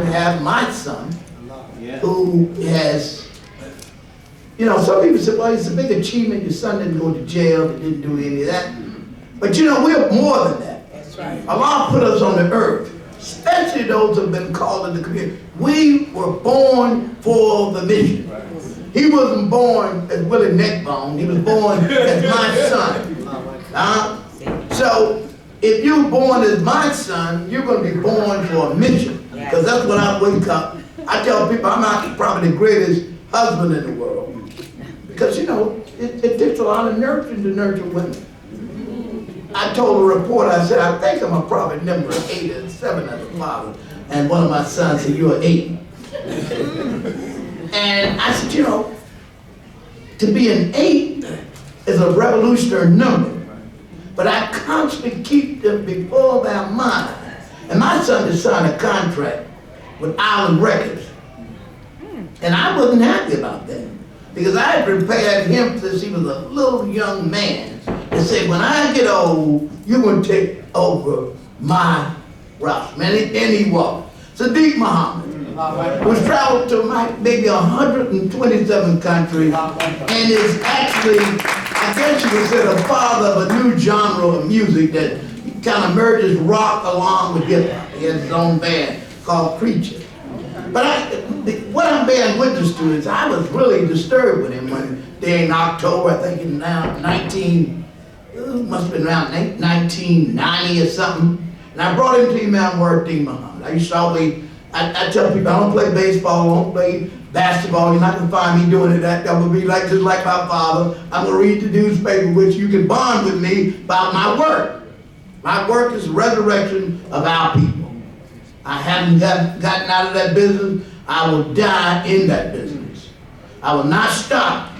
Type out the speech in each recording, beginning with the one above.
have my son, who has, you know, some people say, well, it's a big achievement, your son didn't go to jail, he didn't do any of that. But you know, we're more than that. That's right. Allah put us on the earth, especially those who have been called in the community. We were born for the mission. He wasn't born as Willie Neckbone, he was born as my son. So, if you're born as my son, you're going to be born for a mission. Because that's when I wake up. I tell people I'm not probably the greatest husband in the world. Because, you know, it takes a lot of nurturing to nurture women. I told a reporter, I said, I think I'm a probably number 8 or 7 as a father. And one of my sons said, you're 8. And I said, you know, to be an 8 is a revolutionary number. But I constantly keep them before their mind. And my son just signed a contract with Island Records. And I wasn't happy about that. Because I had prepared him since he was a little young man to say, when I get old, you're going to take over my route. And he walked. Sadiq Mohammed was traveled to maybe 127 countries and is actually, I guess you would say, the father of a new genre of music that kind of merges rock along with hip hop. He has his own band called Preacher. But what I'm bearing witness to is I was really disturbed with him one day in October, I think in must have been around 1990 or something. And I brought him to Imam Deen Muhammad. I used to always, I tell people I don't play baseball, I don't play basketball. You're not going to find me doing it. That would be like just like my father. I'm going to read the newspaper, which you can bond with me about my work. My work is the resurrection of our people. I haven't gotten out of that business. I will die in that business. I will not stop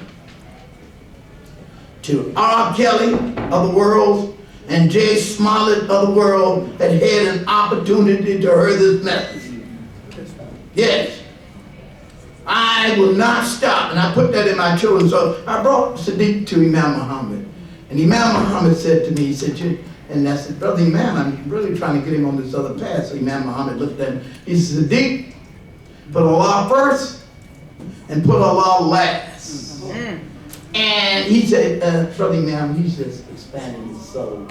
to R. Kelly of the world and Jay Smollett of the world that had an opportunity to hear this message. Yes. I will not stop. And I put that in my children. So I brought Sadiq to Imam Mohammed. And Imam Mohammed said to me, he said, and I said, Brother Imam, I'm really trying to get him on this other path. So Imam Mohammed looked at him. He said, Sadiq, put Allah first and put Allah last. And he said, Brother Imam, he's just expanding his soul.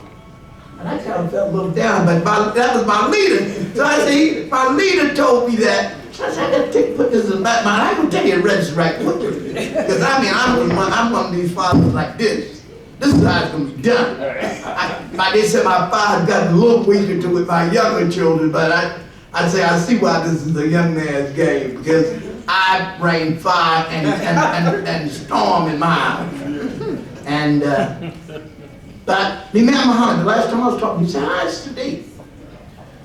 And I kind of felt a little down, but that was my leader. So I said, my leader told me that. I said, I got to put this in my mind. I can tell you to resurrect quickly. Because I mean, I'm one of these fathers like this. This is how it's going to be done. They said my father got a little weaker to with my younger children, but I say I see why this is a young man's game, because I bring fire and storm in my house. And but Imam Muhammad, the last time I was talking, he said, "Hi, it's today,"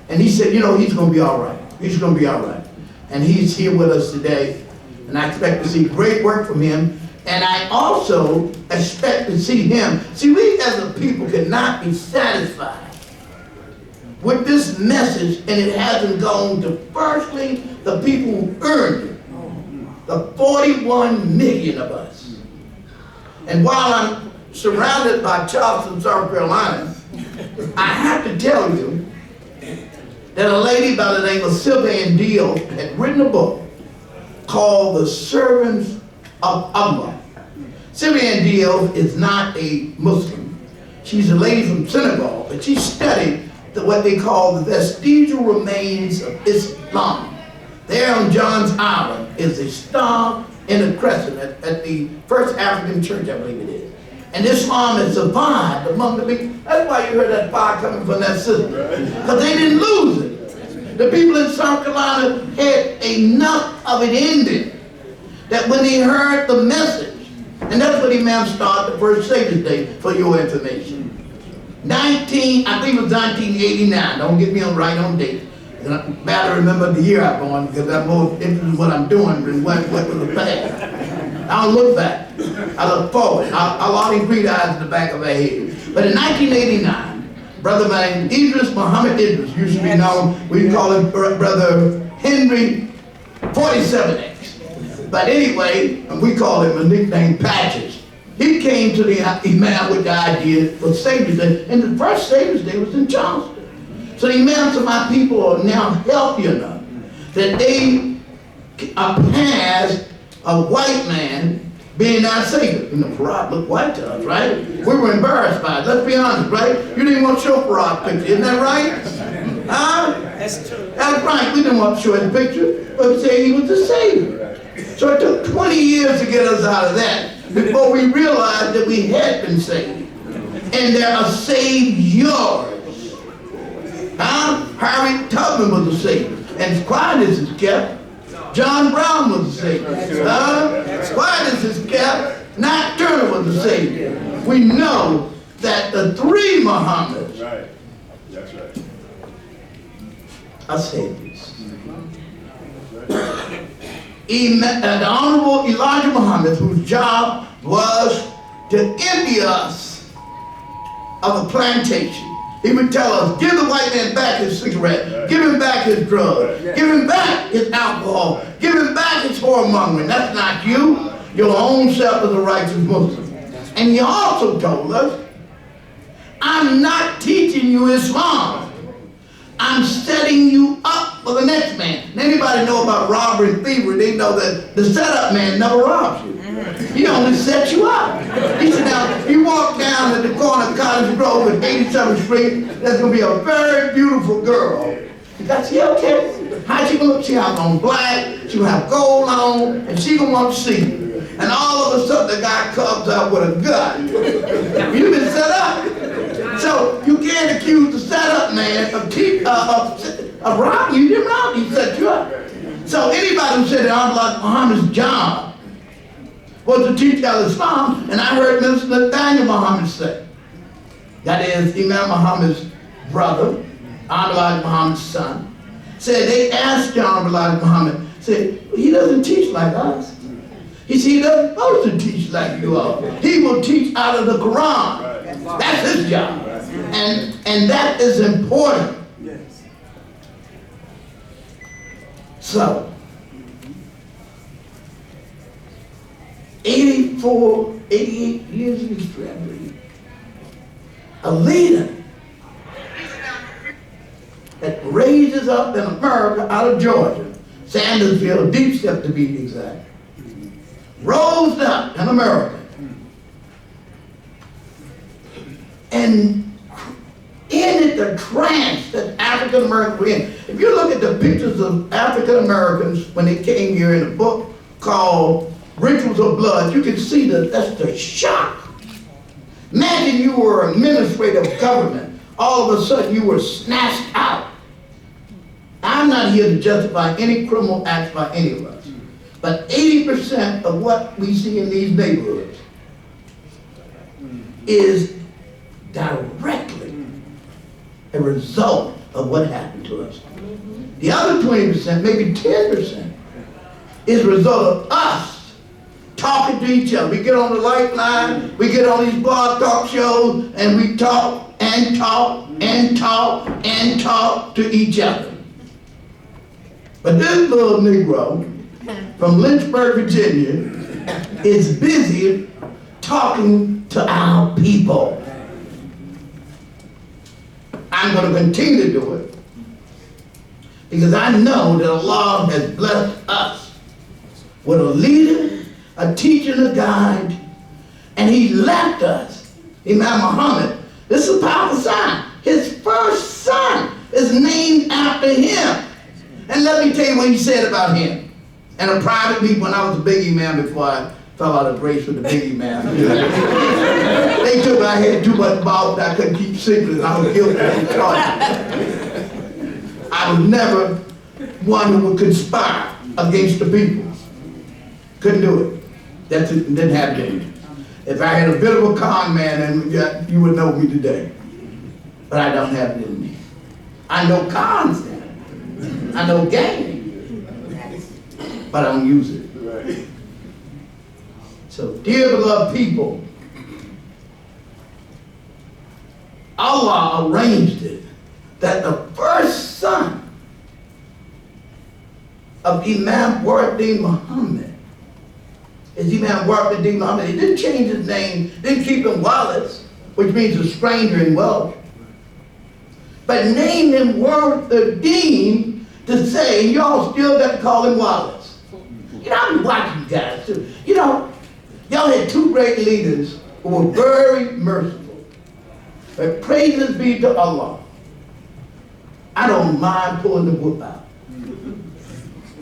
and he said, "You know, he's going to be all right. He's going to be all right." And he's here with us today, and I expect to see great work from him. And I also expect to see him. See, we as a people cannot be satisfied with this message, and it hasn't gone to firstly the people who earned it, the 41 million of us. And while I'm surrounded by Charleston, South Carolina, I have to tell you that a lady by the name of Sylvan Deal had written a book called The Servants of Allah. Sylvan Deal is not a Muslim. She's a lady from Senegal, but she studied what they call the vestigial remains of Islam. There on John's Island is a star and a crescent at the First African Church, I believe it is. And Islam has survived among the people. That's why you heard that fire coming from that system. Because they didn't lose it. The people in South Carolina had enough of it in them that when they heard the message, and that's when Imam started the first Savior's Day, for your information. I think it was 1989. Don't get me right on date. And I better remember the year I'm born, because I'm more interested in what I'm doing than what was the past. I don't look back. I look forward. I lost these green eyes in the back of my head. But in 1989, brother named Mohammed Idris, used to be known, we call him Brother Henry 47X. But anyway, we call him a nickname Patches. He came to the Imam with the idea for Savior's Day, and the first Savior's Day was in Charleston. So the Imams of my people are now healthy enough that they are past a white man being our savior. You know, Farad looked white to us, right? We were embarrassed by it. Let's be honest, right? You didn't want to show Farad picture, isn't that right? Huh? That's true. That's right. We didn't want to show his picture, but we said he was the savior. So it took 20 years to get us out of that before we realized that we had been saved. And there are saviors. Huh? Harriet Tubman was a savior. And Aquinas is kept. John Brown was a savior. Aquinas is kept. Nat Turner was a savior. We know that the three Mohammeds are saviors. The Honorable Elijah Muhammad, whose job was to empty us of a plantation. He would tell us, give the white man back his cigarette, give him back his drugs, give him back his alcohol, give him back his whoremongering. That's not you. Your own self is a righteous Muslim. And he also told us, I'm not teaching you Islam. I'm setting you up for the next man. And anybody know about robbery and thievery, they know that the setup man never robs you. He only sets you up. He said, now, you walk down at the corner of Cottage Grove at 87th Street, there's going to be a very beautiful girl. You got to say, okay, how she going to look? She have on black, she going to have gold on, and she going to want to see you. And all of a sudden, the guy comes out with a gun. You've been set up. So you can't accuse the setup man of robbing you. You didn't rob you, he set you up. So anybody who said that Abdullah Muhammad's job was to teach al-Islam, and I heard Mr. Nathaniel Muhammad say, that is Imam Muhammad's brother, Abdullah Muhammad's son, said they asked John Abdullah Muhammad, said, he doesn't teach like us. He said, he doesn't supposed to teach like you all. He will teach out of the Quran. That's his job. And that is important. So, 84, 88 years of history, a leader that raises up in America out of Georgia, Sandersville, Deep Step to be exact, rose up in America and ended the trance that African Americans were in. If you look at the pictures of African Americans when they came here in a book called Rituals of Blood, you can see that's the shock. Imagine you were administrative government. All of a sudden you were snatched out. I'm not here to justify any criminal acts by any of us. But 80% of what we see in these neighborhoods is directly a result of what happened to us. The other 20%, maybe 10%, is a result of us talking to each other. We get on the Lifeline, we get on these blog talk shows, and we talk and talk and talk and talk to each other. But this little Negro from Lynchburg, Virginia, is busy talking to our people. I'm going to continue to do it because I know that Allah has blessed us with a leader, a teacher, and a guide, and he left us, Imam Mohammed. This is a powerful sign. His first son is named after him. And let me tell you what he said about him. And a private meeting when I was a big imam before I fell out of grace with the big imam. They took I had too much mouth that I couldn't keep secrets. I was guilty of charges. I was never one who would conspire against the people. Couldn't do it. That didn't happen. If I had a bit of a con man, then you would know me today. But I don't have it in me. I know cons now. I know game, but I don't use it. So, dear beloved people, Allah arranged it that the first son of Imam Deen Mohammed is Imam Deen Mohammed. He didn't change his name, didn't keep him Wallace, which means a stranger in Welsh, but named him Deen to say, and y'all still got to call him Wallace. You know, I've been watching you guys too. You know, y'all had two great leaders who were very merciful. But praises be to Allah. I don't mind pulling the whip out.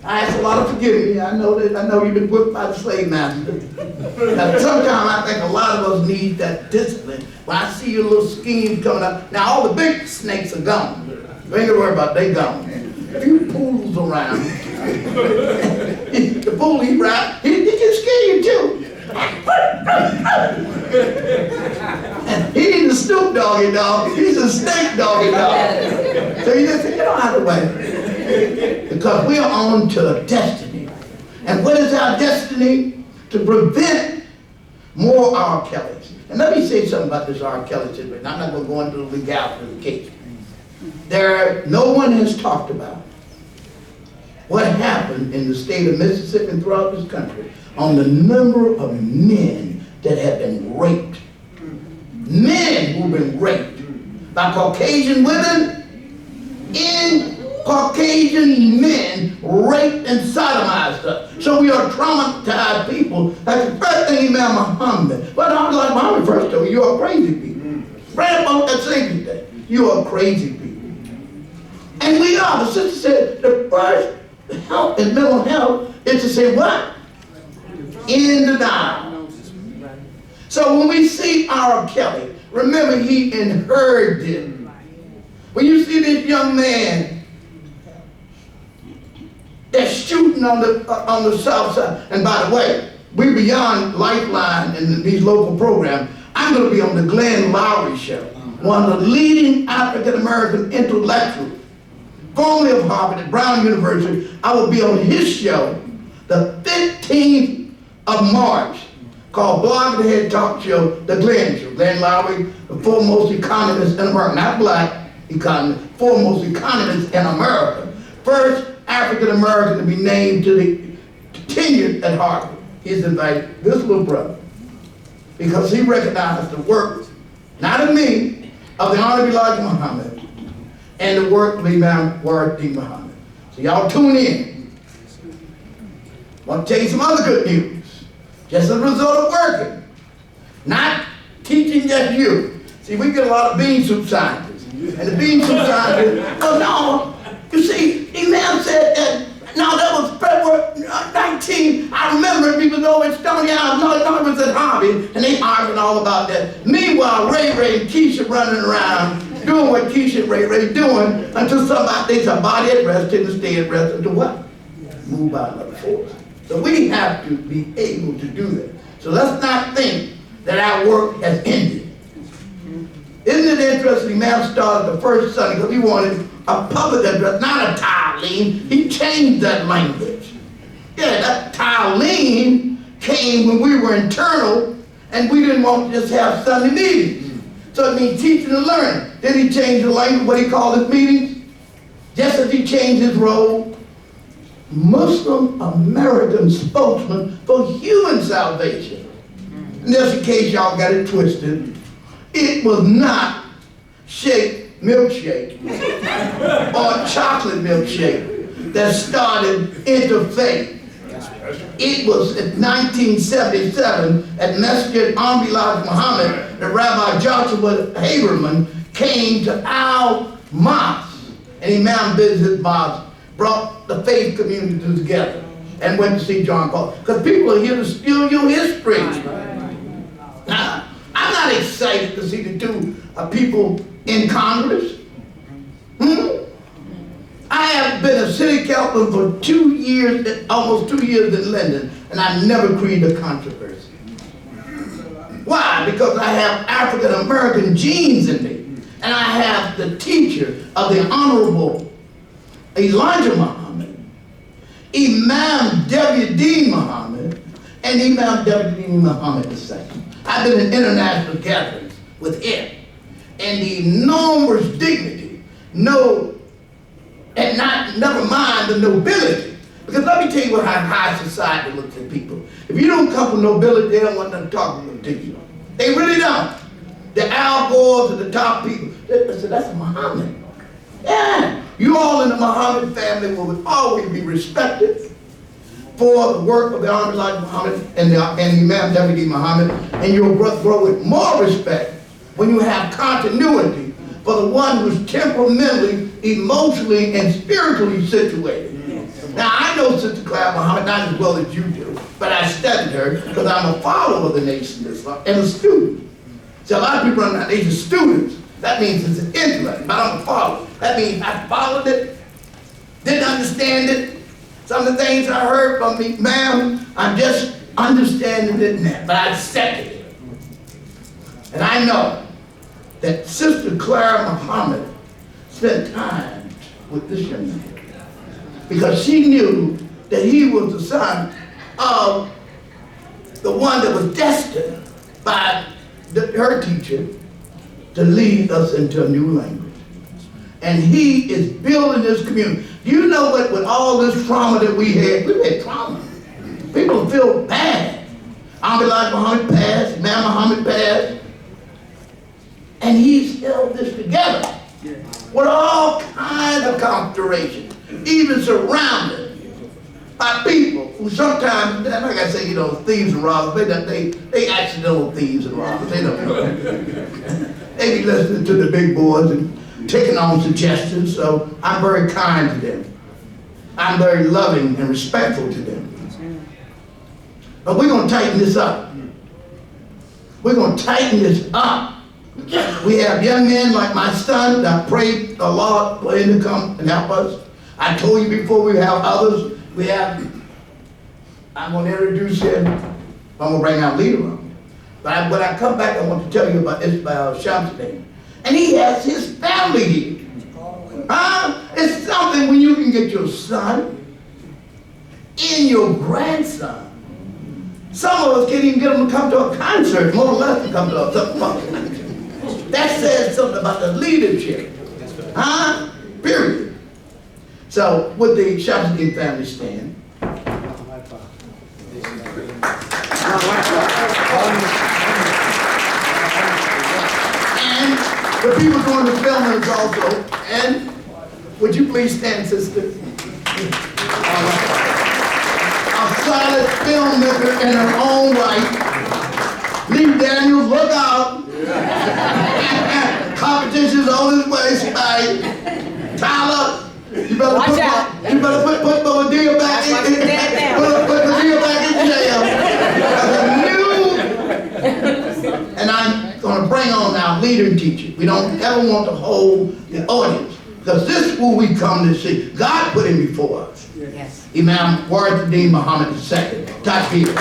I ask a lot of forgiveness. I know you've been whipped by the slave master. Now, sometimes I think a lot of us need that discipline. When I see your little schemes coming up, now all the big snakes are gone. You ain't gonna worry about it, they gone. A few poodles around. The poodle he ride, he can scare you too. And he ain't a Snoop Doggy dog, he's a snake doggy dog. So you just say, get out of the way. Because we are on to a destiny. And what is our destiny? To prevent more R. Kellys. And let me say something about this R. Kelly situation. I'm not going to go into the legality of the case. No one has talked about what happened in the state of Mississippi and throughout this country on the number of men that have been raped. Men who've been raped by Caucasian women in Caucasian men raped and sodomized us. So we are traumatized people. That's the first thing Imam Mohammed. But I'm like Muhammad first told me, you are crazy people. Right about that same day. You are crazy people. And we are. The sister said the first help in mental health is to say what? In the denial. So when we see R. Kelly, remember he inherited. When you see this young man that's shooting on the south side, and by the way, we beyond Lifeline and these local programs. I'm going to be on the Glenn Lowry show, one of the leading African American intellectuals, formerly of Harvard at Brown University. I will be on his show the 15th of March, called Blog of the Head Talk Show, the Glenn Show. Glenn Lowry, the foremost economist in America, not black economist, foremost economist in America. First African American to be named to the tenured at Harvard. He's invited this little brother because he recognized the work, not of me, of the Honorable Elijah Muhammad, and the work of Imam Deen Muhammad. So y'all tune in. I want to tell you some other good news. Just as a result of working, not teaching just you. See, we get a lot of bean soup scientists. And the bean soup scientists, oh no, you see, Imam said that, no, that was February 19. I remember people was over in Stony Island, no, it was at Harvey, and they arguing all about that. Meanwhile, Ray and Keisha running around, doing what Keisha and Ray doing, until somebody takes a body at rest, and stay at rest, until what? Move out another force. So we have to be able to do that. So let's not think that our work has ended. Isn't it interesting? Imam started the first Sunday because he wanted a public address, not a ta'aleem. He changed that language. Yeah, that ta'aleem came when we were internal and we didn't want to just have Sunday meetings. So it means teaching and learning. Then he changed the language, what he called his meetings. Just as he changed his role, Muslim American spokesman for human salvation. And just in case y'all got it twisted, it was not milkshake or chocolate milkshake that started interfaith. It was in 1977 at Masjid Elijah Muhammad that Rabbi Joshua Haberman came to our mosque, and Imam visited his mosque, brought the faith community together, and went to see John Paul. Because people are here to steal your history. Now, I'm not excited to see the two people in Congress. I have been a city councilman for 2 years, almost 2 years in London, and I've never created a controversy. Why? Because I have African American genes in me, and I have the teacher of the Honorable Elijah Muhammad, Imam Deen Muhammad, and Imam Deen Muhammad II. I've been in international gatherings with him, and the enormous dignity, and never mind the nobility. Because let me tell you how high society looks at people. If you don't come from nobility, they don't want nothing to talk to you. They really don't. The Al Gores are the top people. They say, that's Muhammad. Yeah. You all in the Muhammad family will always be respected for the work of the Honorable Elijah Muhammad and Imam Deputy Muhammad, and you'll grow with more respect when you have continuity for the one who's temperamentally, emotionally, and spiritually situated. Now, I know Sister Clara Muhammad not as well as you do, but I studied her because I'm a follower of the Nation of Islam and a student. So a lot of people are not nation students. That means it's an intellect, but I'm a follower. That means I followed it, didn't understand it. Some of the things I heard from me, ma'am, I'm just understanding it now, but I accepted it. And I know that Sister Clara Muhammad spent time with this young man because she knew that he was the son of the one that was destined by her teacher to lead us into a new language. And he is building this community. Do you know what, with all this trauma that we had trauma. People feel bad. Elijah Muhammad passed, Imam Muhammad passed, and he's held this together with all kinds of considerations, even surrounded by people who sometimes, like I say, you know, thieves and robbers, they accidental thieves and robbers. They don't know. They be listening to the big boys and taking on suggestions, so I'm very kind to them. I'm very loving and respectful to them. But we're going to tighten this up. We're going to tighten this up. We have young men like my son that prayed a lot for him to come and help us. I told you before we have others. We have, I'm going to introduce him. I'm going to bring out leader on. But when I come back, I want to tell you about Ismail Shamsuddin. And he has his family here. It's something when you can get your son and your grandson. Some of us can't even get them to come to a concert, more or less to come to a concert. That says something about the leadership. Period. So, would the Shamsuddin family stand? And the people doing the filming also. And would you please stand, sister? A solid filmmaker in her own right. Lee Daniels, look out. Competition's on its way, Spike. Tyler, you better watch out. You better put Medea back in. Put Medea back in jail. And I'm going to bring on now leader and teacher. We don't ever want to hold the audience because this is who we come to see. God put him before us. Yes. Imam Deen Muhammad II. Takbir.